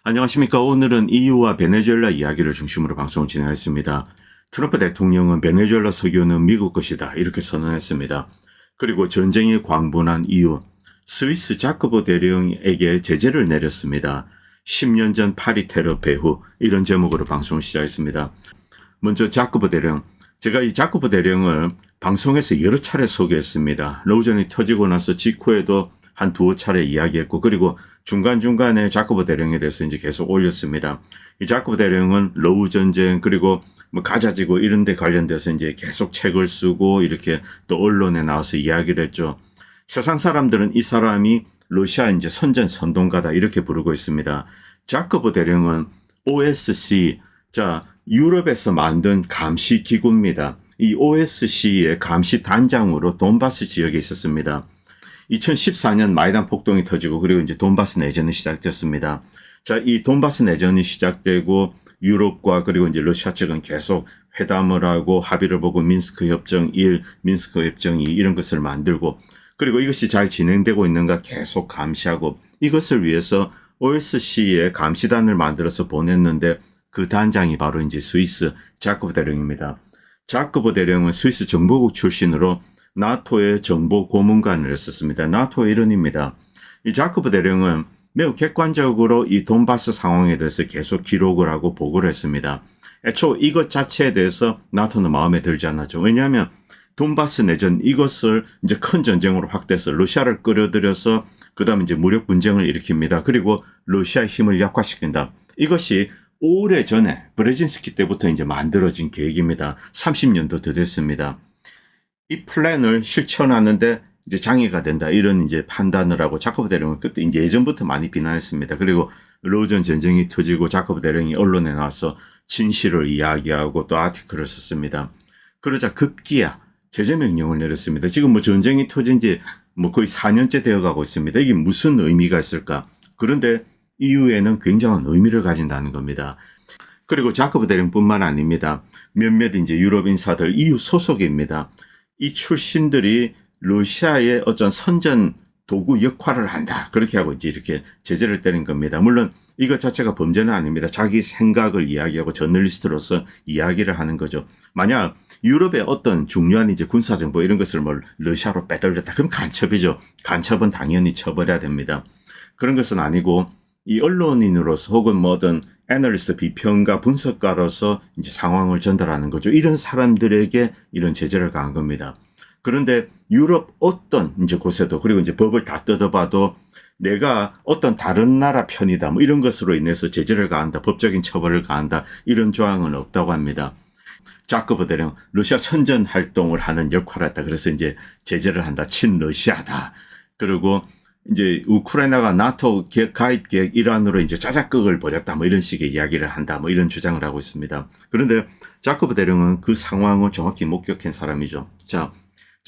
안녕하십니까. 오늘은 EU와 베네수엘라 이야기를 중심으로 방송을 진행했습니다. 트럼프 대통령은 베네수엘라 석유는 미국 것이다 이렇게 선언했습니다. 그리고 전쟁이 광분한 이유, 스위스 자크보 대령에게 제재를 내렸습니다. 10년 전 파리 테러 배후, 이런 제목으로 방송을 시작했습니다. 먼저 자크보 대령, 제가 이 자크보 대령을 방송에서 여러 차례 소개했습니다. 로전이 터지고 나서 직후에도 한 두어 차례 이야기했고, 그리고 중간중간에 자크보 대령에 대해서 이제 계속 올렸습니다. 이 자크보 대령은 러우 전쟁, 그리고 뭐 가자지구 이런 데 관련돼서 이제 계속 책을 쓰고 이렇게 또 언론에 나와서 이야기를 했죠. 세상 사람들은 이 사람이 러시아 이제 선전 선동가다 이렇게 부르고 있습니다. 자크보 대령은 OSC, 유럽에서 만든 감시 기구입니다. 이 OSC의 감시 단장으로 돈바스 지역에 있었습니다. 2014년 마이단 폭동이 터지고 그리고 이제 돈바스 내전이 시작됐습니다. 이 돈바스 내전이 시작되고 유럽과 그리고 이제 러시아 측은 계속 회담을 하고 합의를 보고 민스크 협정 1, 민스크 협정 2 이런 것을 만들고, 그리고 이것이 잘 진행되고 있는가 계속 감시하고, 이것을 위해서 OSC에 감시단을 만들어서 보냈는데 그 단장이 바로 이제 스위스 자크보 대령입니다. 자크보 대령은 스위스 정보국 출신으로 나토의 정보 고문관을 했었습니다. 나토의 일원입니다. 이 자크보 대령은 매우 객관적으로 이 돈바스 상황에 대해서 계속 기록을 하고 보고를 했습니다. 애초 이것 자체에 대해서 나토는 마음에 들지 않았죠. 왜냐하면 돈바스 내전 이것을 이제 큰 전쟁으로 확대해서 러시아를 끌어들여서 그다음에 이제 무력 분쟁을 일으킵니다. 그리고 러시아의 힘을 약화시킨다. 이것이 오래전에 브레진스키 때부터 이제 만들어진 계획입니다. 30년도 더 됐습니다. 이 플랜을 실천하는데 이제 장애가 된다 이런 이제 판단을 하고 자크보 대령은 그때 이제 예전부터 많이 비난했습니다. 그리고 러전 전쟁이 터지고 자크보 대령이 언론에 나와서 진실을 이야기하고 또 아티클을 썼습니다. 그러자 급기야 제재 명령을 내렸습니다. 지금 뭐 전쟁이 터진 지 뭐 거의 4년째 되어가고 있습니다. 이게 무슨 의미가 있을까? 그런데 이후에는 굉장한 의미를 가진다는 겁니다. 그리고 자크보 대령뿐만 아닙니다. 몇몇 이제 유럽 인사들 EU 소속입니다. 이 출신들이 러시아의 어떤 선전 도구 역할을 한다. 그렇게 하고 이제 이렇게 제재를 때린 겁니다. 물론 이것 자체가 범죄는 아닙니다. 자기 생각을 이야기하고 저널리스트로서 이야기를 하는 거죠. 만약 유럽의 어떤 중요한 이제 군사정보 이런 것을 뭐 러시아로 빼돌렸다. 그럼 간첩이죠. 간첩은 당연히 처벌해야 됩니다. 그런 것은 아니고 이 언론인으로서 혹은 뭐든 애널리스트 비평가 분석가로서 이제 상황을 전달하는 거죠. 이런 사람들에게 이런 제재를 가한 겁니다. 그런데 유럽 어떤 이제 곳에도 그리고 이제 법을 다 뜯어봐도 내가 어떤 다른 나라 편이다 뭐 이런 것으로 인해서 제재를 가한다, 법적인 처벌을 가한다 이런 조항은 없다고 합니다. 자크보 대령 러시아 선전 활동을 하는 역할을 했다. 그래서 이제 제재를 한다. 친러시아다. 그리고 이제 우크라이나가 나토 가입 계획 일환으로 이제 짜잘극을 벌였다 뭐 이런 식의 이야기를 한다 뭐 이런 주장을 하고 있습니다. 그런데 자크보 대령은 그 상황을 정확히 목격한 사람이죠.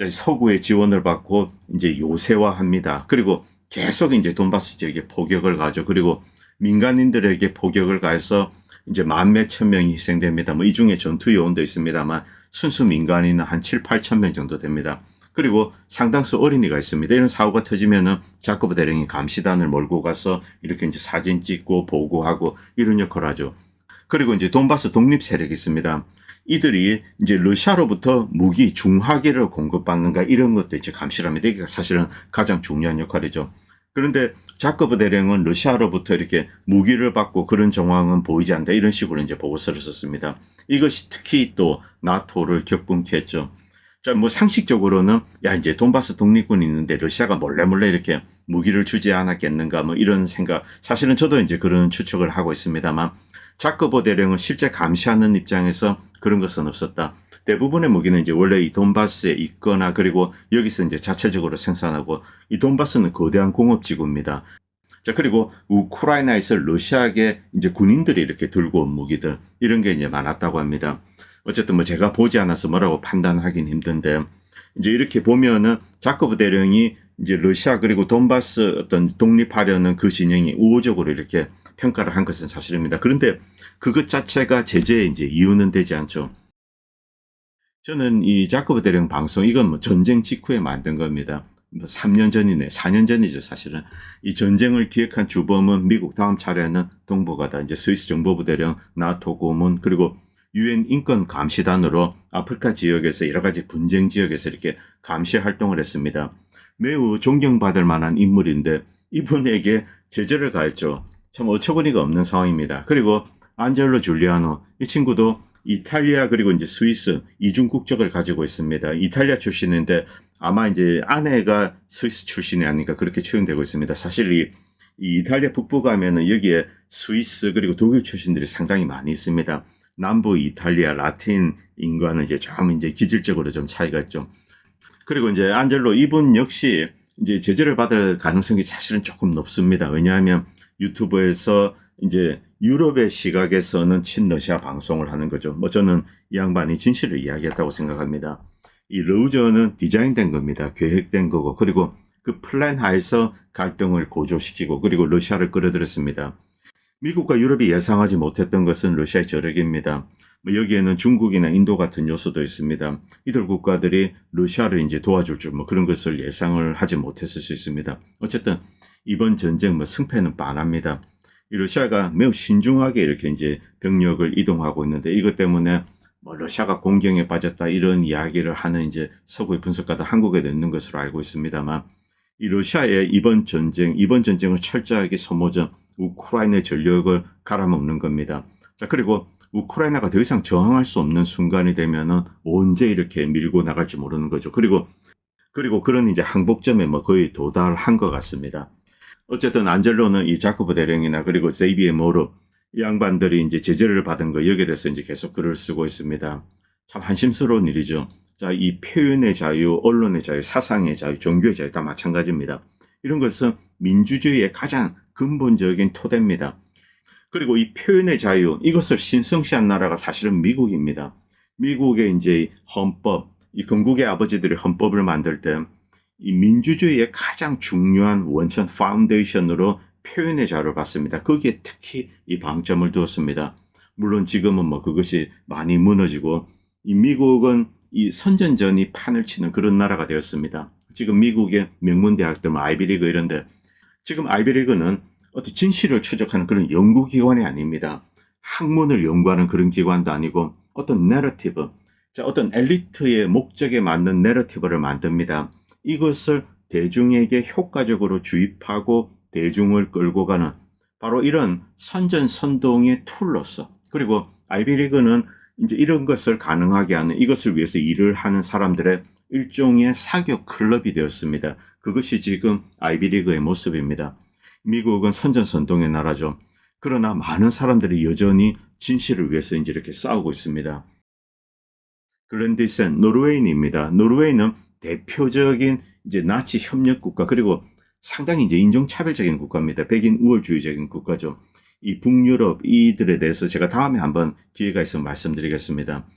서구의 지원을 받고 이제 요새화합니다. 그리고 계속 이제 돈바스 지역에 포격을 가죠. 그리고 민간인들에게 포격을 가해서 이제 만 몇천 명이 희생됩니다. 뭐 이 중에 전투 요원도 있습니다만 순수 민간인은 한 7, 8천 명 정도 됩니다. 그리고 상당수 어린이가 있습니다. 이런 사고가 터지면은 자크보 대령이 감시단을 몰고 가서 이렇게 이제 사진 찍고 보고하고 이런 역할을 하죠. 그리고 이제 돈바스 독립 세력이 있습니다. 이들이 이제 러시아로부터 무기, 중화기를 공급받는가 이런 것도 이제 감시를 합니다. 이게 사실은 가장 중요한 역할이죠. 그런데 자크보 대령은 러시아로부터 이렇게 무기를 받고 그런 정황은 보이지 않는다. 이런 식으로 이제 보고서를 썼습니다. 이것이 특히 또 나토를 격분케 했죠. 뭐 상식적으로는 이제 돈바스 독립군이 있는데 러시아가 몰래 이렇게 무기를 주지 않았겠는가 뭐 이런 생각, 사실은 저도 이제 그런 추측을 하고 있습니다만 자크보 대령은 실제 감시하는 입장에서 그런 것은 없었다. 대부분의 무기는 이제 원래 이 돈바스에 있거나 그리고 여기서 이제 자체적으로 생산하고, 이 돈바스는 거대한 공업지구입니다. 그리고 우크라이나에서 러시아계 이제 군인들이 이렇게 들고 온 무기들 이런 게 이제 많았다고 합니다. 어쨌든 뭐 제가 보지 않아서 뭐라고 판단하긴 힘든데, 이제 이렇게 보면은 자크보 대령이 이제 러시아 그리고 돈바스 어떤 독립하려는 그 진영이 우호적으로 이렇게 평가를 한 것은 사실입니다. 그런데 그것 자체가 제재의 이제 이유는 되지 않죠. 저는 이 자크보 대령 방송 이건 뭐 전쟁 직후에 만든 겁니다. 뭐 3년 전이네, 4년 전이죠, 사실은. 이 전쟁을 기획한 주범은 미국, 다음 차례는 동북아다. 이제 스위스 정보부대령, 나토 고문, 그리고 유엔 인권 감시단으로 아프리카 지역에서 여러 가지 분쟁 지역에서 이렇게 감시 활동을 했습니다. 매우 존경받을 만한 인물인데 이분에게 제재를 가했죠. 참 어처구니가 없는 상황입니다. 그리고 안젤로 줄리아노, 이 친구도 이탈리아 그리고 이제 스위스 이중 국적을 가지고 있습니다. 이탈리아 출신인데 아마 이제 아내가 스위스 출신이 아닌가 그렇게 추정되고 있습니다. 사실 이 이탈리아 북부 가면은 여기에 스위스 그리고 독일 출신들이 상당히 많이 있습니다. 남부 이탈리아 라틴인과는 이제 좀 이제 기질적으로 좀 차이가 있죠. 그리고 이제 안젤로 이분 역시 이제 제재를 받을 가능성이 사실은 조금 높습니다. 왜냐하면 유튜브에서 이제 유럽의 시각에서는 친러시아 방송을 하는 거죠. 뭐 저는 이 양반이 진실을 이야기했다고 생각합니다. 이 러우저는 디자인된 겁니다. 계획된 거고 그리고 그 플랜 하에서 갈등을 고조시키고 그리고 러시아를 끌어들였습니다. 미국과 유럽이 예상하지 못했던 것은 러시아의 저력입니다. 뭐 여기에는 중국이나 인도 같은 요소도 있습니다. 이들 국가들이 러시아를 이제 도와줄 줄 뭐 그런 것을 예상을 하지 못했을 수 있습니다. 어쨌든 이번 전쟁 뭐 승패는 뻔합니다. 이 러시아가 매우 신중하게 이렇게 이제 병력을 이동하고 있는데 이것 때문에 뭐 러시아가 공경에 빠졌다 이런 이야기를 하는 이제 서구의 분석가들 한국에도 있는 것으로 알고 있습니다만 이 러시아의 이번 전쟁을 철저하게 소모전 우크라이나의 전력을 갈아먹는 겁니다. 자, 그리고 우크라이나가 더 이상 저항할 수 없는 순간이 되면은 언제 이렇게 밀고 나갈지 모르는 거죠. 그리고 그런 이제 항복점에 뭐 거의 도달한 것 같습니다. 어쨌든 안젤로는 이 자코브 대령이나 그리고 제이비에 모르 이 양반들이 이제 제재를 받은 거 여기에 대해서 이제 계속 글을 쓰고 있습니다. 참 한심스러운 일이죠. 자, 이 표현의 자유, 언론의 자유, 사상의 자유, 종교의 자유 다 마찬가지입니다. 이런 것은 민주주의의 가장 근본적인 토대입니다. 그리고 이 표현의 자유, 이것을 신성시한 나라가 사실은 미국입니다. 미국의 이제 헌법, 이 건국의 아버지들이 헌법을 만들 때 이 민주주의의 가장 중요한 원천 파운데이션으로 표현의 자유를 봤습니다. 거기에 특히 이 방점을 두었습니다. 물론 지금은 뭐 그것이 많이 무너지고 이 미국은 이 선전전이 판을 치는 그런 나라가 되었습니다. 지금 미국의 명문대학들, 뭐 아이비리그 이런데 지금 아이비리그는 어떤 진실을 추적하는 그런 연구기관이 아닙니다. 학문을 연구하는 그런 기관도 아니고 어떤 내러티브, 자, 어떤 엘리트의 목적에 맞는 내러티브를 만듭니다. 이것을 대중에게 효과적으로 주입하고 대중을 끌고 가는 바로 이런 선전선동의 툴로서 그리고 아이비리그는 이제 이런 것을 가능하게 하는 이것을 위해서 일을 하는 사람들의 일종의 사교 클럽이 되었습니다. 그것이 지금 아이비리그의 모습입니다. 미국은 선전선동의 나라죠. 그러나 많은 사람들이 여전히 진실을 위해서 이제 이렇게 싸우고 있습니다. 글렌디센 노르웨이인입니다. 노르웨이는 대표적인 이제 나치 협력 국가 그리고 상당히 이제 인종차별적인 국가입니다. 백인 우월주의적인 국가죠. 이 북유럽 이들에 대해서 제가 다음에 한번 기회가 있으면 말씀드리겠습니다.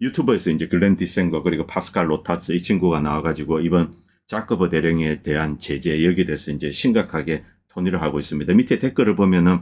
유튜버에서 이제 글렌디센과 그리고 파스칼 로타츠 이 친구가 나와가지고 이번 자커버 대령에 대한 제재 여기에 대해서 이제 심각하게 논의를 하고 있습니다. 밑에 댓글을 보면은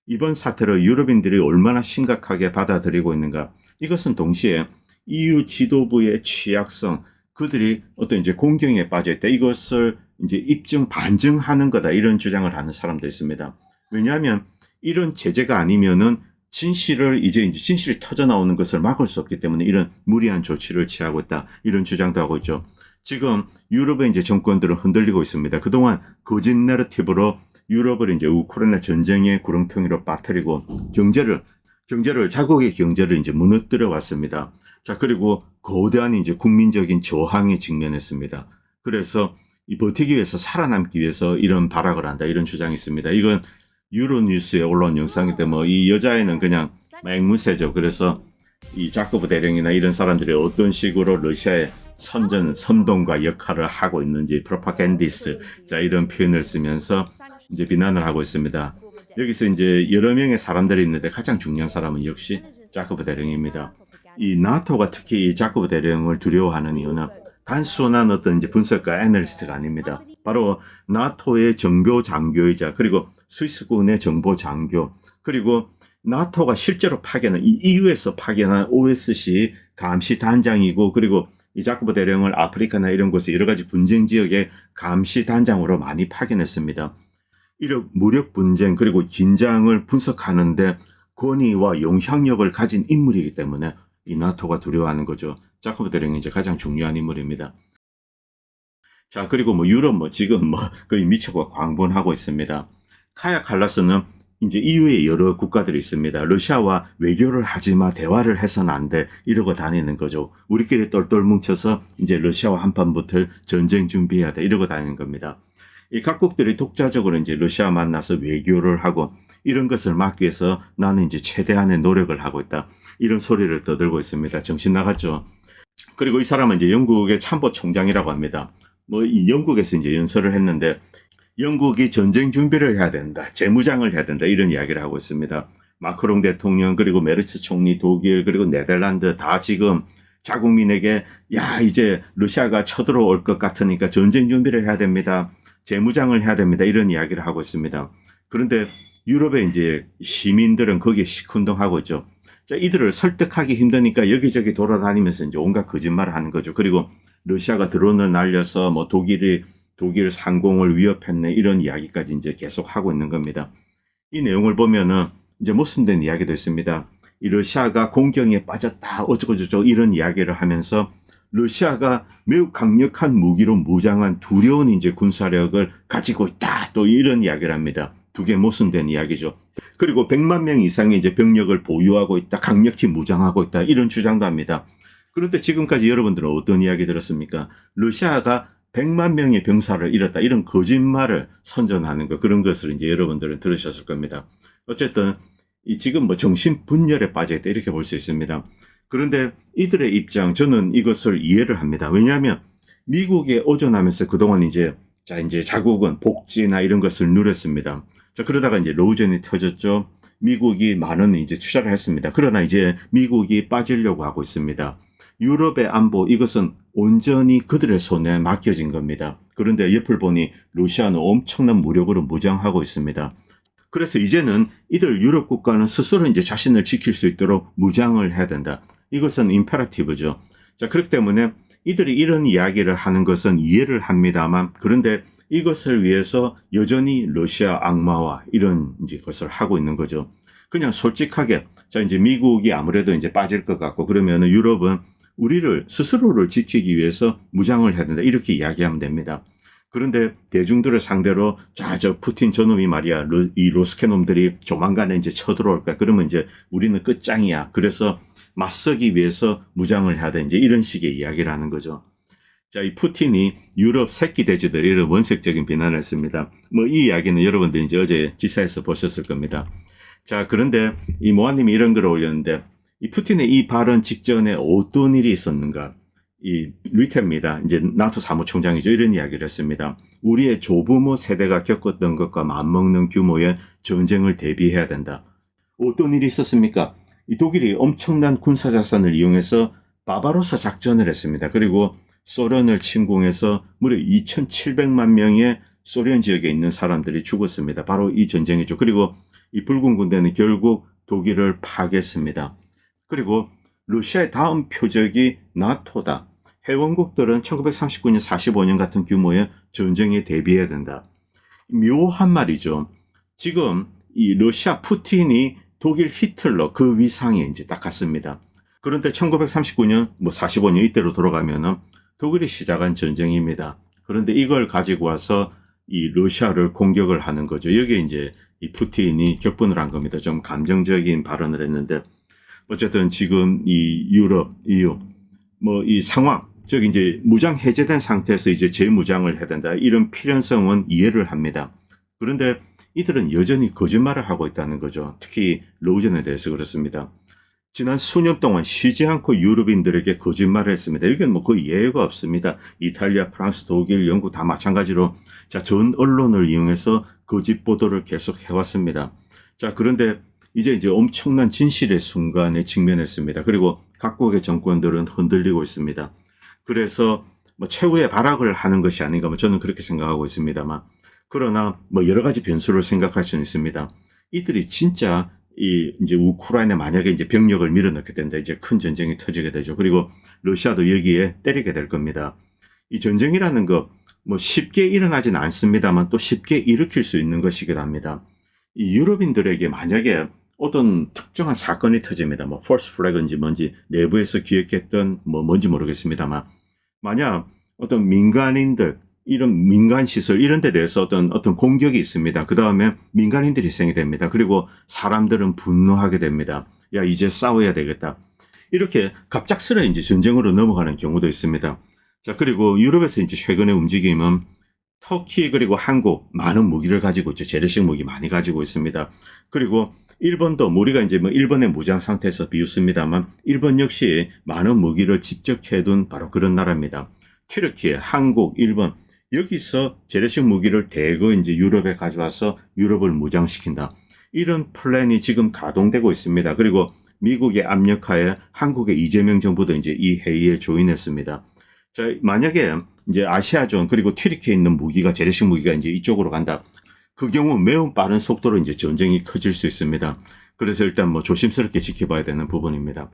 이번 사태를 유럽인들이 얼마나 심각하게 받아들이고 있는가. 이것은 동시에 EU 지도부의 취약성, 그들이 어떤 이제 공경에 빠져있다. 이것을 이제 반증하는 거다. 이런 주장을 하는 사람도 있습니다. 왜냐하면 이런 제재가 아니면은 진실이 터져 나오는 것을 막을 수 없기 때문에 이런 무리한 조치를 취하고 있다. 이런 주장도 하고 있죠. 지금 유럽의 이제 정권들은 흔들리고 있습니다. 그동안 거짓 내러티브로 유럽을 이제 우크라이나 전쟁의 구렁텅이로 빠뜨리고 자국의 경제를 이제 무너뜨려 왔습니다. 자, 그리고 거대한 이제 국민적인 저항에 직면했습니다. 그래서 이 버티기 위해서 살아남기 위해서 이런 발악을 한다. 이런 주장이 있습니다. 이건 유로뉴스에 올라온 영상인데 뭐 이 여자애는 그냥 맹무새죠. 그래서 이 자코브 대령이나 이런 사람들이 어떤 식으로 러시아의 선동과 역할을 하고 있는지 프로파간디스트 자 이런 표현을 쓰면서 이제 비난을 하고 있습니다. 여기서 이제 여러 명의 사람들이 있는데 가장 중요한 사람은 역시 자코브 대령입니다. 이 나토가 특히 이 자코브 대령을 두려워하는 이유는 단순한 어떤 이제 분석가 애널리스트가 아닙니다. 바로 나토의 정보 장교이자 그리고 스위스군의 정보 장교 그리고 나토가 실제로 파견한 이 EU에서 파견한 OSC 감시 단장이고 그리고 이 자코보 대령을 아프리카나 이런 곳에 여러 가지 분쟁 지역의 감시 단장으로 많이 파견했습니다. 이런 무력 분쟁 그리고 긴장을 분석하는데 권위와 영향력을 가진 인물이기 때문에 이 나토가 두려워하는 거죠. 자코보 대령이 이제 가장 중요한 인물입니다. 자, 그리고 뭐 유럽 지금 거의 미쳐고 광분하고 있습니다. 카야 칼라스는 이제 EU에 여러 국가들이 있습니다. 러시아와 외교를 하지 마, 대화를 해서는 안 돼, 이러고 다니는 거죠. 우리끼리 똘똘 뭉쳐서 이제 러시아와 한판 붙을 전쟁 준비해야 돼, 이러고 다니는 겁니다. 이 각국들이 독자적으로 이제 러시아 만나서 외교를 하고 이런 것을 막기 위해서 나는 이제 최대한의 노력을 하고 있다, 이런 소리를 떠들고 있습니다. 정신 나갔죠. 그리고 이 사람은 이제 영국의 참모 총장이라고 합니다. 이 영국에서 이제 연설을 했는데 영국이 전쟁 준비를 해야 된다, 재무장을 해야 된다, 이런 이야기를 하고 있습니다. 마크롱 대통령 그리고 메르츠 총리 독일 그리고 네덜란드 다 지금 자국민에게 이제 러시아가 쳐들어올 것 같으니까 전쟁 준비를 해야 됩니다, 재무장을 해야 됩니다, 이런 이야기를 하고 있습니다. 그런데 유럽의 이제 시민들은 거기에 시큰둥하고 있죠. 자, 이들을 설득하기 힘드니까 여기저기 돌아다니면서 이제 온갖 거짓말을 하는 거죠. 그리고 러시아가 드론을 날려서 독일 상공을 위협했네, 이런 이야기까지 이제 계속 하고 있는 겁니다. 이 내용을 보면은 이제 모순된 이야기도 있습니다. 이 러시아가 공경에 빠졌다, 어쩌고저쩌고 이런 이야기를 하면서 러시아가 매우 강력한 무기로 무장한 두려운 이제 군사력을 가지고 있다, 또 이런 이야기를 합니다. 두 개 모순된 이야기죠. 그리고 100만 명 이상의 이제 병력을 보유하고 있다, 강력히 무장하고 있다, 이런 주장도 합니다. 그런데 지금까지 여러분들은 어떤 이야기 들었습니까? 러시아가 100만 명의 병사를 잃었다, 이런 거짓말을 선전하는 것, 그런 것을 이제 여러분들은 들으셨을 겁니다. 어쨌든 지금 정신 분열에 빠져있다, 이렇게 볼 수 있습니다. 그런데 이들의 입장, 저는 이것을 이해를 합니다. 왜냐하면 미국에 오전하면서 그동안 이제 자국은 복지나 이런 것을 누렸습니다. 자, 그러다가 이제 로우전이 터졌죠. 미국이 많은 이제 투자를 했습니다. 그러나 이제 미국이 빠지려고 하고 있습니다. 유럽의 안보, 이것은 온전히 그들의 손에 맡겨진 겁니다. 그런데 옆을 보니 러시아는 엄청난 무력으로 무장하고 있습니다. 그래서 이제는 이들 유럽 국가는 스스로 이제 자신을 지킬 수 있도록 무장을 해야 된다. 이것은 임페라티브죠. 자, 그렇기 때문에 이들이 이런 이야기를 하는 것은 이해를 합니다만, 그런데 이것을 위해서 여전히 러시아 악마와 이런 이제 것을 하고 있는 거죠. 그냥 솔직하게, 자, 이제 미국이 아무래도 이제 빠질 것 같고, 그러면은 유럽은 우리를 스스로를 지키기 위해서 무장을 해야 된다, 이렇게 이야기하면 됩니다. 그런데 대중들을 상대로 저 푸틴 저놈이 말이야, 이 로스케놈들이 조만간에 이제 쳐들어올 거야, 그러면 이제 우리는 끝장이야, 그래서 맞서기 위해서 무장을 해야 돼, 이제 이런 식의 이야기를 하는 거죠. 자, 이 푸틴이 유럽 새끼 돼지들, 이런 원색적인 비난을 했습니다. 이 이야기는 여러분들 이제 어제 기사에서 보셨을 겁니다. 자, 그런데 이 모아님이 이런 글을 올렸는데, 이 푸틴의 이 발언 직전에 어떤 일이 있었는가? 이 리테입니다. 이제 나토 사무총장이죠. 이런 이야기를 했습니다. 우리의 조부모 세대가 겪었던 것과 맞먹는 규모의 전쟁을 대비해야 된다. 어떤 일이 있었습니까? 이 독일이 엄청난 군사 자산을 이용해서 바바로사 작전을 했습니다. 그리고 소련을 침공해서 무려 2,700만 명의 소련 지역에 있는 사람들이 죽었습니다. 바로 이 전쟁이죠. 그리고 이 붉은 군대는 결국 독일을 파괴했습니다. 그리고 러시아의 다음 표적이 나토다. 회원국들은 1939년, 45년 같은 규모의 전쟁에 대비해야 된다. 묘한 말이죠. 지금 이 러시아 푸틴이 독일 히틀러 그 위상에 이제 딱 갔습니다. 그런데 1939년, 45년 이때로 돌아가면은 독일이 시작한 전쟁입니다. 그런데 이걸 가지고 와서 이 러시아를 공격을 하는 거죠. 여기에 이제 이 푸틴이 격분을 한 겁니다. 좀 감정적인 발언을 했는데, 어쨌든 지금 이 유럽, EU, 이 상황, 즉 이제 무장 해제된 상태에서 이제 재무장을 해야 된다, 이런 필연성은 이해를 합니다. 그런데 이들은 여전히 거짓말을 하고 있다는 거죠. 특히 로우전에 대해서 그렇습니다. 지난 수년 동안 쉬지 않고 유럽인들에게 거짓말을 했습니다. 여기는 거의 예외가 없습니다. 이탈리아, 프랑스, 독일, 영국 다 마찬가지로 전 언론을 이용해서 거짓 보도를 계속 해왔습니다. 자, 그런데 이제 엄청난 진실의 순간에 직면했습니다. 그리고 각국의 정권들은 흔들리고 있습니다. 그래서 최후의 발악을 하는 것이 아닌가, 저는 그렇게 생각하고 있습니다만, 그러나 여러 가지 변수를 생각할 수는 있습니다. 이들이 진짜 이 이제 우크라이나 만약에 이제 병력을 밀어넣게 된다. 이제 큰 전쟁이 터지게 되죠. 그리고 러시아도 여기에 때리게 될 겁니다. 이 전쟁이라는 거 뭐 쉽게 일어나진 않습니다만 또 쉽게 일으킬 수 있는 것이기도 합니다. 이 유럽인들에게 만약에 어떤 특정한 사건이 터집니다. 뭐 false flag인지 뭔지 내부에서 기획했던 뭐 뭔지 모르겠습니다만 만약 어떤 민간인들 이런 민간 시설 이런 데 대해서 어떤 공격이 있습니다. 그 다음에 민간인들이 희생이 됩니다. 그리고 사람들은 분노하게 됩니다. 야, 이제 싸워야 되겠다. 이렇게 갑작스레 이제 전쟁으로 넘어가는 경우도 있습니다. 자, 그리고 유럽에서 이제 최근의 움직임은 터키 그리고 한국 많은 무기를 가지고 있죠. 재래식 무기 많이 가지고 있습니다. 그리고 일본도 우리가 이제 뭐 일본의 무장 상태에서 비웃습니다만 일본 역시 많은 무기를 직접 해둔 바로 그런 나라입니다. 튀르키예, 한국, 일본 여기서 재래식 무기를 대거 이제 유럽에 가져와서 유럽을 무장시킨다. 이런 플랜이 지금 가동되고 있습니다. 그리고 미국의 압력하에 한국의 이재명 정부도 이제 이 회의에 조인했습니다. 자, 만약에 이제 아시아존 그리고 튀르키예에 있는 무기가 재래식 무기가 이제 이쪽으로 간다. 그 경우 매우 빠른 속도로 이제 전쟁이 커질 수 있습니다. 그래서 일단 뭐 조심스럽게 지켜봐야 되는 부분입니다.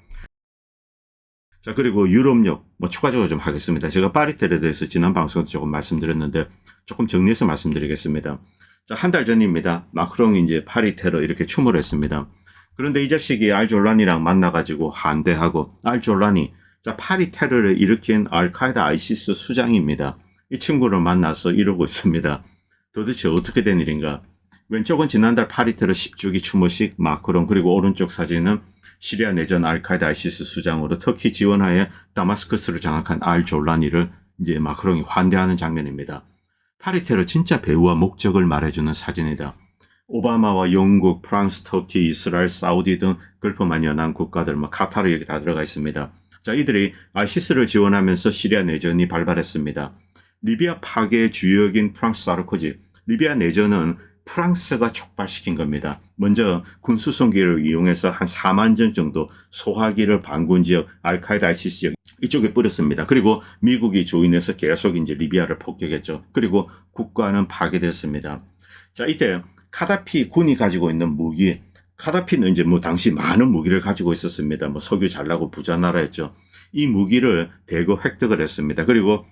자, 그리고 유럽역 뭐 추가적으로 좀 하겠습니다. 제가 파리텔에 대해서 지난 방송에서 조금 말씀드렸는데 조금 정리해서 말씀드리겠습니다. 자, 한 달 전입니다. 마크롱이 이제 파리테러 이렇게 추모를 했습니다. 그런데 이 자식이 알졸란이랑 만나가지고 한대하고 알졸란이 자, 파리 테러를 일으킨 알카에다 아이시스 수장입니다. 이 친구를 만나서 이러고 있습니다. 도대체 어떻게 된 일인가? 왼쪽은 지난달 파리 테러 10주기 추모식 마크롱 그리고 오른쪽 사진은 시리아 내전 알카에다 아이시스 수장으로 터키 지원하에 다마스커스를 장악한 알졸라니를 이제 마크롱이 환대하는 장면입니다. 파리 테러 진짜 배후와 목적을 말해주는 사진이다. 오바마와 영국, 프랑스, 터키, 이스라엘, 사우디 등 걸프만 연한 국가들, 뭐 카타르 여기 다 들어가 있습니다. 자, 이들이 아이시스를 지원하면서 시리아 내전이 발발했습니다. 리비아 파괴의 주역인 프랑스 사르코지. 리비아 내전은 프랑스가 촉발시킨 겁니다. 먼저 군수송기를 이용해서 한 4만 전 정도 소화기를 반군 지역, 알카에다 아이시스 지역 이쪽에 뿌렸습니다. 그리고 미국이 조인해서 계속 이제 리비아를 폭격했죠. 그리고 국가는 파괴됐습니다. 자, 이때 카다피 군이 가지고 있는 무기, 카다피는 이제 뭐 당시 많은 무기를 가지고 있었습니다. 뭐 석유 잘 나고 부자 나라였죠. 이 무기를 대거 획득을 했습니다. 그리고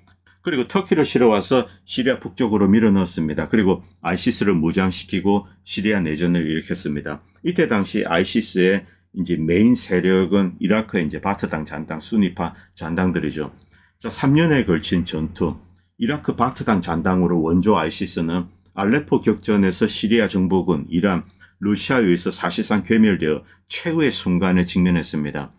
터키를 실어와서 시리아 북쪽으로 밀어넣었습니다. 그리고 아이시스를 무장시키고 시리아 내전을 일으켰습니다. 이때 당시 아이시스의 이제 메인 세력은 이라크의 이제 바트당 잔당, 수니파 잔당들이죠. 자, 3년에 걸친 전투. 이라크 바트당 잔당으로 원조 아이시스는 알레포 격전에서 시리아 정보군, 이란, 러시아에 의해서 사실상 괴멸되어 최후의 순간에 직면했습니다.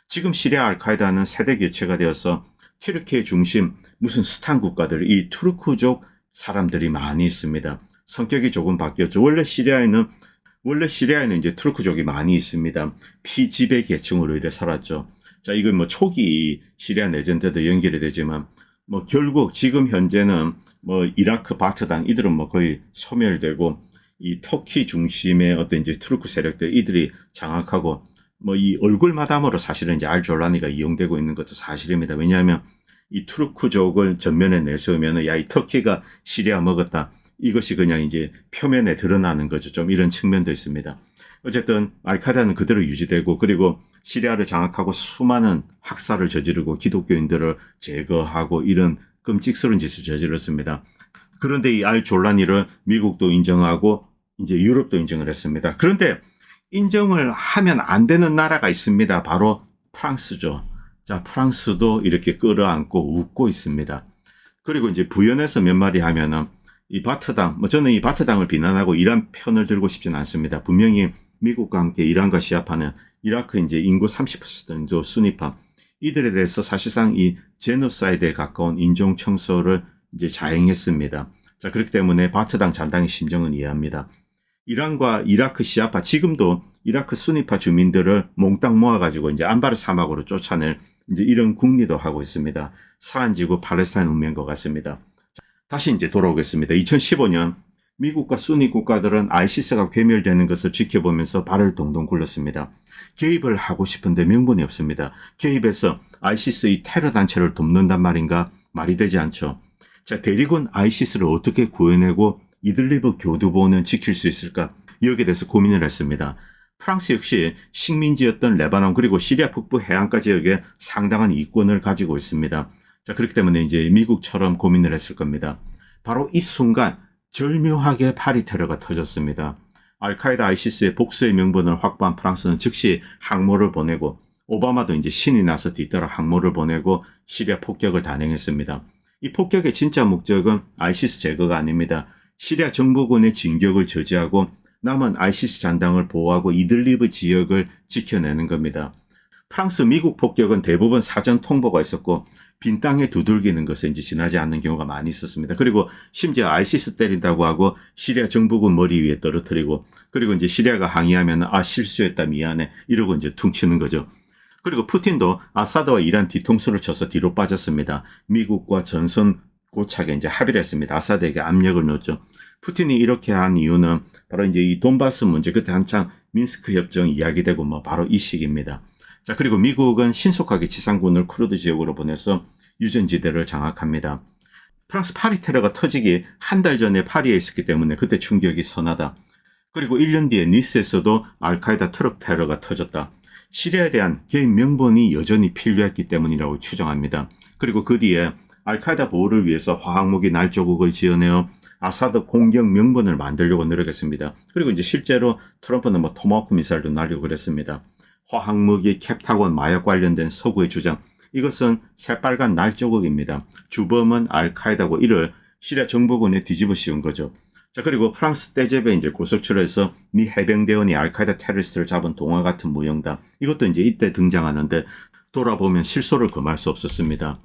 지금 시리아 알카에다는 세대 교체가 되어서 튀르키예 중심 무슨 스탄 국가들, 이 투르크족 사람들이 많이 있습니다. 성격이 조금 바뀌었죠. 원래 시리아에는 이제 투르크족이 많이 있습니다. 피지배 계층으로 이래 살았죠. 자, 이건 뭐 초기 시리아 내전 때도 연결이 되지만 뭐 결국 지금 현재는 뭐 이라크 바트당 이들은 뭐 거의 소멸되고 이 터키 중심의 어떤 이제 투르크 세력들 이들이 장악하고 뭐 이 얼굴 마담으로 사실은 이제 알졸라니가 이용되고 있는 것도 사실입니다. 왜냐하면 이 투르크족을 전면에 내세우면 야, 이 터키가 시리아 먹었다. 이것이 그냥 이제 표면에 드러나는 거죠. 좀 이런 측면도 있습니다. 어쨌든 알카에다는 그대로 유지되고 그리고 시리아를 장악하고 수많은 학살을 저지르고 기독교인들을 제거하고 이런 끔찍스러운 짓을 저질렀습니다. 그런데 이 알졸라니를 미국도 인정하고 이제 유럽도 인정을 했습니다. 그런데 인정을 하면 안 되는 나라가 있습니다. 바로 프랑스죠. 자, 프랑스도 이렇게 끌어안고 웃고 있습니다. 그리고 이제 부연해서 몇 마디 하면은 이 바트당, 뭐 저는 이 바트당을 비난하고 이란 편을 들고 싶지는 않습니다. 분명히 미국과 함께 이란과 시합하는 이라크 이제 인구 30% 정도 수니파 이들에 대해서 사실상 이 제노사이드에 가까운 인종 청소를 이제 자행했습니다. 자, 그렇기 때문에 바트당 잔당의 심정은 이해합니다. 이란과 이라크 시아파, 지금도 이라크 수니파 주민들을 몽땅 모아가지고 이제 안바르 사막으로 쫓아낼 이제 이런 국리도 하고 있습니다. 사안지구 팔레스타인 운명인 것 같습니다. 다시 이제 돌아오겠습니다. 2015년 미국과 수니 국가들은 아이시스가 괴멸되는 것을 지켜보면서 발을 동동 굴렸습니다. 개입을 하고 싶은데 명분이 없습니다. 개입해서 아이시스의 테러 단체를 돕는단 말인가? 말이 되지 않죠. 자, 대리군 아이시스를 어떻게 구해내고 이들리브 교두보는 지킬 수 있을까? 여기에 대해서 고민을 했습니다. 프랑스 역시 식민지였던 레바논 그리고 시리아 북부 해안가 지역에 상당한 이권을 가지고 있습니다. 자, 그렇기 때문에 이제 미국처럼 고민을 했을 겁니다. 바로 이 순간 절묘하게 파리 테러가 터졌습니다. 알카에다 아이시스의 복수의 명분을 확보한 프랑스는 즉시 항모를 보내고 오바마도 이제 신이 나서 뒤따라 항모를 보내고 시리아 폭격을 단행했습니다. 이 폭격의 진짜 목적은 아이시스 제거가 아닙니다. 시리아 정부군의 진격을 저지하고 남은 아이시스 잔당을 보호하고 이들리브 지역을 지켜내는 겁니다. 프랑스 미국 폭격은 대부분 사전 통보가 있었고 빈 땅에 두들기는 것에 이제 지나지 않는 경우가 많이 있었습니다. 그리고 심지어 아이시스 때린다고 하고 시리아 정부군 머리 위에 떨어뜨리고 그리고 이제 시리아가 항의하면 실수했다 미안해 이러고 이제 퉁치는 거죠. 그리고 푸틴도 아사드와 이란 뒤통수를 쳐서 뒤로 빠졌습니다. 미국과 전선 고착에 이제 합의를 했습니다. 아사드에게 압력을 넣었죠. 푸틴이 이렇게 한 이유는 바로 이제 이 돈바스 문제 그때 한창 민스크 협정 이야기되고 뭐 바로 이 시기입니다. 자, 그리고 미국은 신속하게 지상군을 쿠르드 지역으로 보내서 유전지대를 장악합니다. 프랑스 파리 테러가 터지기 한 달 전에 파리에 있었기 때문에 그때 충격이 선하다. 그리고 1년 뒤에 니스에서도 알카에다 트럭 테러가 터졌다. 시리아에 대한 개인 명분이 여전히 필요했기 때문이라고 추정합니다. 그리고 그 뒤에 알카에다 보호를 위해서 화학무기 날조국을 지어내어 아사드 공격 명분을 만들려고 노력했습니다. 그리고 이제 실제로 트럼프는 뭐 토마호크 미사일도 날리고 그랬습니다. 화학무기, 캡타곤, 마약 관련된 서구의 주장. 이것은 새빨간 날조국입니다. 주범은 알카에다고 이를 시리아 정부군에 뒤집어 씌운 거죠. 자, 그리고 프랑스 떼제베 이제 고속철에서 미 해병대원이 알카에다 테러리스트를 잡은 동화 같은 무용담. 이것도 이제 이때 등장하는데 돌아보면 실소를 금할 수 없었습니다.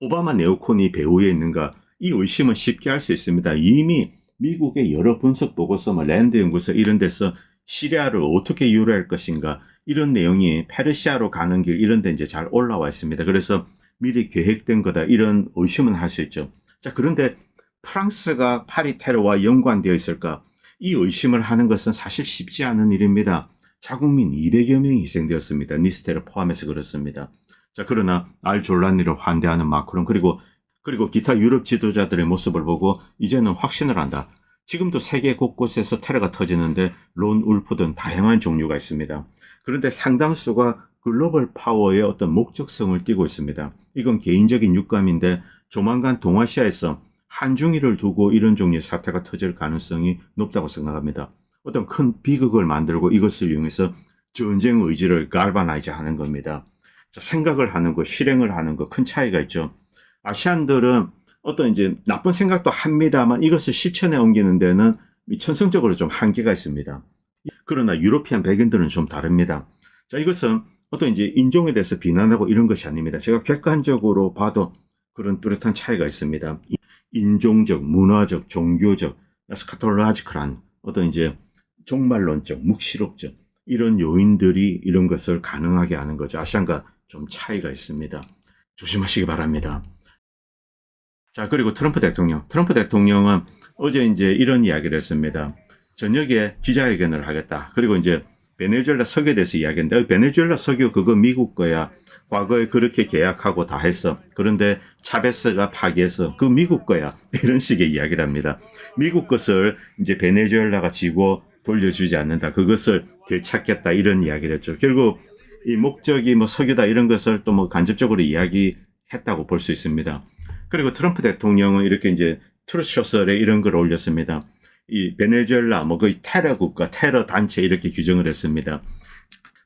오바마 네오콘이 배후에 있는가? 이 의심은 쉽게 할 수 있습니다. 이미 미국의 여러 분석 보고서, 랜드 연구소 이런 데서 시리아를 어떻게 유래할 것인가 이런 내용이 페르시아로 가는 길 이런 데 이제 잘 올라와 있습니다. 그래서 미리 계획된 거다 이런 의심은 할 수 있죠. 자, 그런데 프랑스가 파리 테러와 연관되어 있을까? 이 의심을 하는 것은 사실 쉽지 않은 일입니다. 자국민 200여 명이 희생되었습니다. 니스 테러 포함해서 그렇습니다. 자, 그러나 알졸라니를 환대하는 마크롱 그리고 기타 유럽 지도자들의 모습을 보고 이제는 확신을 한다. 지금도 세계 곳곳에서 테러가 터지는데 론 울프 등 다양한 종류가 있습니다. 그런데 상당수가 글로벌 파워의 어떤 목적성을 띠고 있습니다. 이건 개인적인 육감인데 조만간 동아시아에서 한중일을 두고 이런 종류의 사태가 터질 가능성이 높다고 생각합니다. 어떤 큰 비극을 만들고 이것을 이용해서 전쟁 의지를 갈바나이즈 하는 겁니다. 자, 생각을 하는 거, 실행을 하는 거 큰 차이가 있죠. 아시안들은 어떤 이제 나쁜 생각도 합니다만 이것을 실천에 옮기는 데는 천성적으로 좀 한계가 있습니다. 그러나 유로피안 백인들은 좀 다릅니다. 자, 이것은 어떤 이제 인종에 대해서 비난하고 이런 것이 아닙니다. 제가 객관적으로 봐도 그런 뚜렷한 차이가 있습니다. 인종적, 문화적, 종교적, 스카톨라지컬한 어떤 이제 종말론적, 묵시록적 이런 요인들이 이런 것을 가능하게 하는 거죠. 아시안과 좀 차이가 있습니다. 조심하시기 바랍니다. 자, 그리고 트럼프 대통령은 어제 이제 이런 이야기를 했습니다. 저녁에 기자회견을 하겠다. 그리고 이제 베네수엘라 석유에 대해서 이야기했는데 베네수엘라 석유 그거 미국 거야. 과거에 그렇게 계약하고 다 했어. 그런데 차베스가 파기해서 그 미국 거야. 이런 식의 이야기를 합니다. 미국 것을 이제 베네수엘라가 지고 돌려주지 않는다. 그것을 되찾겠다. 이런 이야기를 했죠. 결국 이 목적이 뭐 석유다 이런 것을 또 뭐 간접적으로 이야기했다고 볼 수 있습니다. 그리고 트럼프 대통령은 이렇게 이제 트루스 소셜에 이런 걸 올렸습니다. 이 베네수엘라 뭐 거의 테러 국가, 테러 단체 이렇게 규정을 했습니다.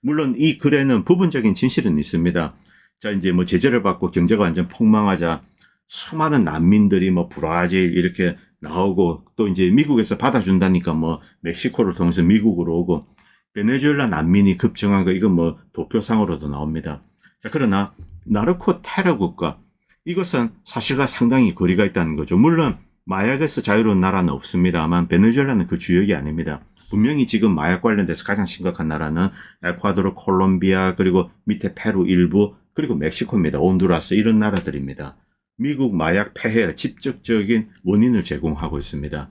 물론 이 글에는 부분적인 진실은 있습니다. 자, 이제 뭐 제재를 받고 경제가 완전 폭망하자 수많은 난민들이 뭐 브라질 이렇게 나오고 또 이제 미국에서 받아준다니까 뭐 멕시코를 통해서 미국으로 오고 베네수엘라 난민이 급증한 거 이건 뭐 도표상으로도 나옵니다. 자, 그러나 나르코 테러 국가 이것은 사실과 상당히 거리가 있다는 거죠. 물론 마약에서 자유로운 나라는 없습니다만 베네수엘라는 그 주역이 아닙니다. 분명히 지금 마약 관련돼서 가장 심각한 나라는 에콰도르, 콜롬비아, 그리고 밑에 페루 일부, 그리고 멕시코입니다. 온두라스 이런 나라들입니다. 미국 마약 폐해의 직접적인 원인을 제공하고 있습니다.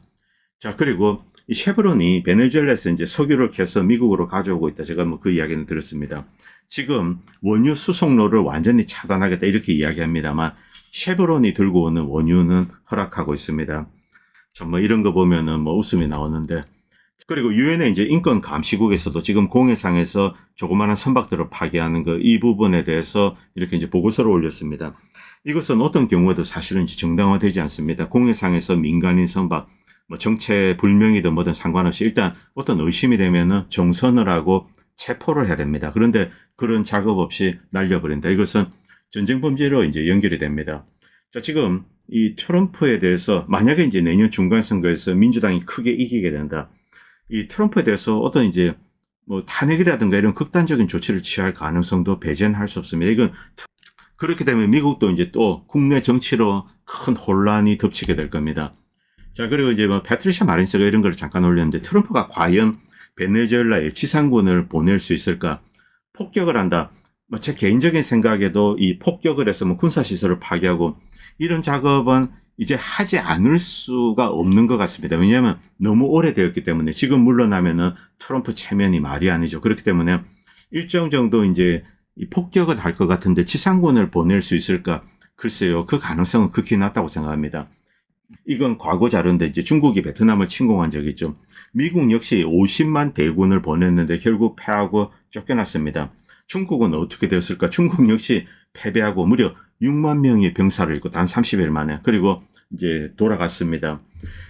자, 그리고 이 쉐브론이 베네수엘라에서 이제 석유를 캐서 미국으로 가져오고 있다. 제가 뭐 그 이야기는 들었습니다. 지금 원유 수송로를 완전히 차단하겠다 이렇게 이야기합니다만 쉐브론이 들고 오는 원유는 허락하고 있습니다. 정말 이런 거 보면은 뭐 웃음이 나오는데 그리고 유엔의 이제 인권 감시국에서도 지금 공해상에서 조그마한 선박들을 파괴하는 이 부분에 대해서 이렇게 이제 보고서를 올렸습니다. 이것은 어떤 경우에도 사실은 이제 정당화되지 않습니다. 공해상에서 민간인 선박, 뭐 정체 불명이든 뭐든 상관없이 일단 어떤 의심이 되면은 정선을 하고 체포를 해야 됩니다. 그런데 그런 작업 없이 날려버린다. 이것은 전쟁 범죄로 이제 연결이 됩니다. 자, 지금 이 트럼프에 대해서 만약에 이제 내년 중간선거에서 민주당이 크게 이기게 된다. 이 트럼프에 대해서 어떤 이제 뭐 탄핵이라든가 이런 극단적인 조치를 취할 가능성도 배제는 할 수 없습니다. 이건 그렇게 되면 미국도 이제 또 국내 정치로 큰 혼란이 덮치게 될 겁니다. 자, 그리고 이제 뭐 패트리샤 마린스가 이런 걸 잠깐 올렸는데 트럼프가 과연 베네수엘라에 지상군을 보낼 수 있을까? 폭격을 한다. 뭐 제 개인적인 생각에도 이 폭격을 해서 뭐 군사시설을 파괴하고 이런 작업은 이제 하지 않을 수가 없는 것 같습니다. 왜냐하면 너무 오래되었기 때문에 지금 물러나면은 트럼프 체면이 말이 아니죠. 그렇기 때문에 일정 정도 이제 이 폭격은 할 것 같은데 지상군을 보낼 수 있을까? 글쎄요. 그 가능성은 극히 낮다고 생각합니다. 이건 과거 자료인데 이제 중국이 베트남을 침공한 적이 있죠. 미국 역시 50만 대군을 보냈는데 결국 패하고 쫓겨났습니다. 중국은 어떻게 되었을까? 중국 역시 패배하고 무려 6만 명의 병사를 잃고 단 30일 만에 그리고 이제 돌아갔습니다.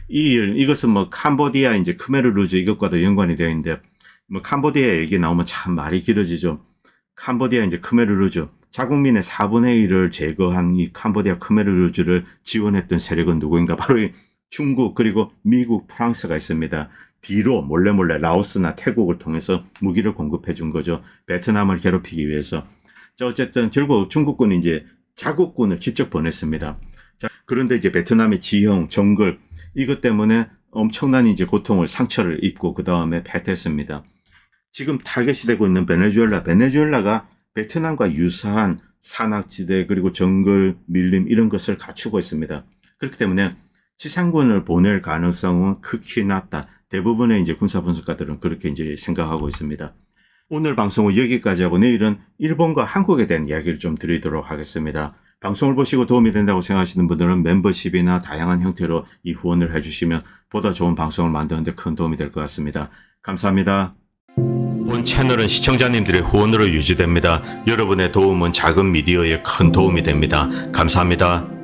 이것은 뭐 캄보디아 이제 크메르루즈 이것과도 연관이 되어 있는데 뭐 캄보디아 얘기 나오면 참 말이 길어지죠. 캄보디아 이제 크메르루즈 자국민의 4분의 1을 제거한 이 캄보디아 크메르루즈를 지원했던 세력은 누구인가? 바로 이 중국 그리고 미국, 프랑스가 있습니다. 뒤로 몰래 라오스나 태국을 통해서 무기를 공급해 준 거죠. 베트남을 괴롭히기 위해서. 자, 어쨌든 결국 중국군이 이제 자국군을 직접 보냈습니다. 자, 그런데 이제 베트남의 지형, 정글 이것 때문에 엄청난 이제 고통을 상처를 입고 그 다음에 패퇴했습니다. 지금 타겟이 되고 있는 베네수엘라가 베트남과 유사한 산악지대 그리고 정글 밀림 이런 것을 갖추고 있습니다. 그렇기 때문에 지상군을 보낼 가능성은 극히 낮다. 대부분의 이제 군사 분석가들은 그렇게 이제 생각하고 있습니다. 오늘 방송은 여기까지 하고 내일은 일본과 한국에 대한 이야기를 좀 드리도록 하겠습니다. 방송을 보시고 도움이 된다고 생각하시는 분들은 멤버십이나 다양한 형태로 이 후원을 해주시면 보다 좋은 방송을 만드는 데 큰 도움이 될 것 같습니다. 감사합니다. 본 채널은 시청자님들의 후원으로 유지됩니다. 여러분의 도움은 작은 미디어에 큰 도움이 됩니다. 감사합니다.